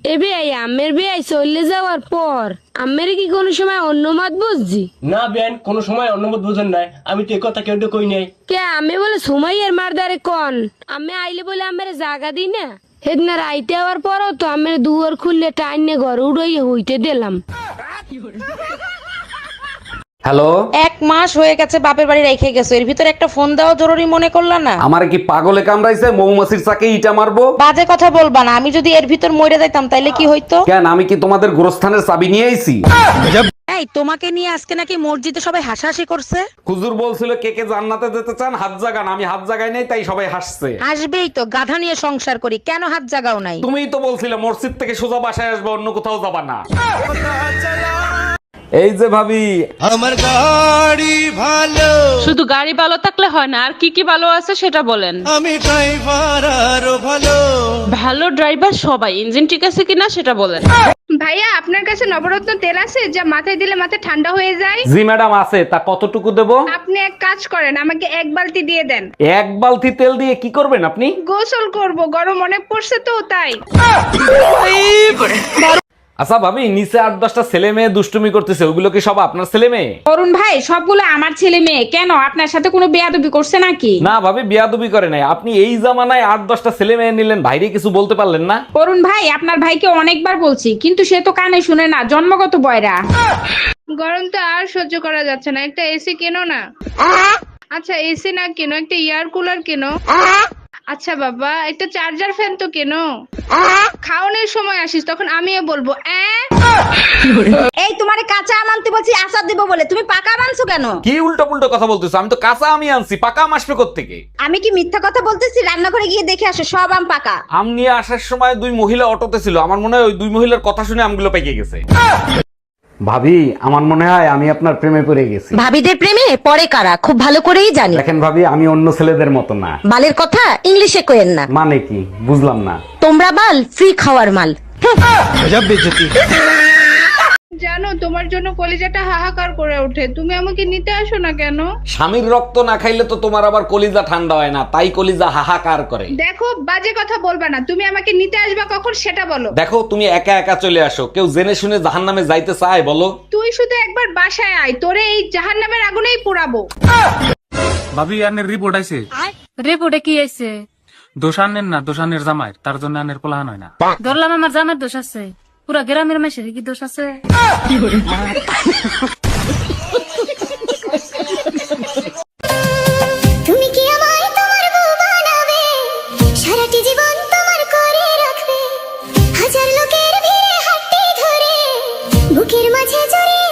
এই আমের বিয়ে চলে যাওয়ার পর আমের কি কোনো সময় অন্য মত বুঝছি? না বেন, কোনো সময় অন্যমত বুঝেন নাই, আমি তো এই কথা কেউ কই নাই। কে আমি বলে সুমাইয়ের মারদারে কন আমি আইলে বলে আমার জায়গা দিই না। সেদিন রাইতে হওয়ার পরও তো আমি দুয়ার খুললে টাইনে ঘর উড়াইয়া হইতে দিলাম। হ্যালো, 1 মাস হয়ে গেছে বাপের বাড়ি রেখে গেছো, এর ভিতরে একটা ফোন দেওয়া জরুরি মনে করলা না? আমার কি পাগলে কামড়াইছে? মৌমাছির চাকে ইটা মারবো? বাজে কথা বলবা না, আমি যদি এর ভিতর মরে যাইতাম তাইলে কি হইতো? কেন, আমি কি তোমাদের গোরস্থানের চাবি নিয়ে আইছি? এই তোমাকে নিয়ে আজকে নাকি মসজিদে সবাই হাসাহাসি করছে। হুজুর বলছিল কে কে জান্নাতে যেতে চান হাত জাগান, আমি হাত জাগাই নাই, তাই সবাই হাসছে। আসবেই তো, গাধা নিয়ে সংসার করি, কেন হাত জাগাও নাই? তুমিই তো বলছিলে মসজিদ থেকে সোজা বাসায় আসবে, অন্য কোথাও যাবা না। এই যে ভাবি, আমার গাড়ি ভালো, শুধু গাড়ি ভালো থাকলে হয় না, আর কি কি ভালো আছে সেটা বলেন। আমি ড্রাইভার আরো ভালো। ভালো ড্রাইভার সবাই, ইঞ্জিন ঠিক আছে কিনা সেটা বলেন। ভাইয়া আপনার কাছে নবরত্ন তেল আছে যা মাথায় দিলে মাথা ঠান্ডা হয়ে যায়? জি ম্যাডাম আছে, তা কতটুকু দেব? আপনি এক কাজ করেন, আমাকে 1 বালতি দিয়ে দেন। 1 বালতি তেল দিয়ে কি করবেন আপনি? গোসল করব, গরম অনেক পড়ছে তো তাই। আচ্ছা ভাবি, নিচে 8-10টা ছেলে মেয়ে দুষ্টুমি করতেছে, ওগুলো কি সব আপনার ছেলে মেয়ে? অরুণ ভাই, সবগুলো আমার ছেলে মেয়ে। কেন, আপনার সাথে কোনো বেয়াদবি করছে নাকি? না ভাবি, বিয়াদবি করে নাই। আপনি এই জামানায় 8-10টা ছেলে মেয়ে নিলেন, ভাইরে কিছু বলতে পারলেন না? অরুণ ভাই, আপনার ভাইকে অনেকবার বলছি, কিন্তু সে তো কানে শুনে না, জন্মগত বয়রা। গরম তো আর সহ্য করা যাচ্ছে না, একটা এসি কেনো না। আচ্ছা এসি না কেনো, একটা এয়ার কুলার কেনো। আচ্ছা বাবা, একটা চার্জার ফ্যান তো কেনো। খাওয়ানোর সময় আসিস তখন আমিও বলবো এই তোমারে কাঁচা আম আনতে বলছি আচার দিব বলে, তুমি পাকা আম আনছো কেন? কি উল্টো পুল্টো কথা বলতেছো? আমি তো কাঁচা আমি আনছি, পাকা আম আসবে কোত্থেকে? আমি কি মিথ্যা কথা বলতেছি? রান্নাঘরে গিয়ে দেখে আসো, সব আম পাকা। আম নিয়ে আসার সময় 2 মহিলা অটোতে ছিল, আমার মনে হয় ওই 2 মহিলার কথা শুনে আমগুলো পেকে গেছে। ভাবি, আমার মনে হয় আমি আপনার প্রেমে পড়ে গেছি। ভাবিদের প্রেমে পড়ে কারা খুব ভালো করেই জানি। দেখেন ভাবি, আমি অন্য ছেলেদের মতো না। বালের কথা ইংলিশে কইেন না। মানে কি বুঝলাম না। তোমরা বাল ফ্রি খাওয়ার মাল। জানো তোমার জন্য কলিজাটা হাহাকার করে ওঠে, তুমি আমাকে নিতে আসো না কেন? স্বামীর রক্ত না খাইলে তো তোমার আবার কলিজা ঠান্ডা হয় না, তাই কলিজা হাহাকার করে। দেখো বাজে কথা বলবা না, তুমি আমাকে নিতে আসবা কখন সেটা বলো। দেখো, তুমি একা একা চলে আসো, কেউ জেনে শুনে জাহান্নামে যাইতে চায় বলো? তুই শুধু একবার বাসায় আয়, তোরে এই জাহান্নামের আগুনেই পোড়াবো। ভাবি, আনের রিপোর্ট আইছে। রিপোর্টে কি আছে? দোষ আনেন না, দোষ আনের জামাইয়ের, তার জন্য আনের পোলাহান হয় না। ধরলাম আমার জামার দোষ আছে, পুরা গ্রামের মাসের কি দোষ আছে? তুমি কি আমায় তোমার বউ বানাবে, সারাটি জীবন তোমার করে রাখবে, হাজার লোকের ভিড়ে হাতটি ধরে বুকের মাঝে জড়িয়ে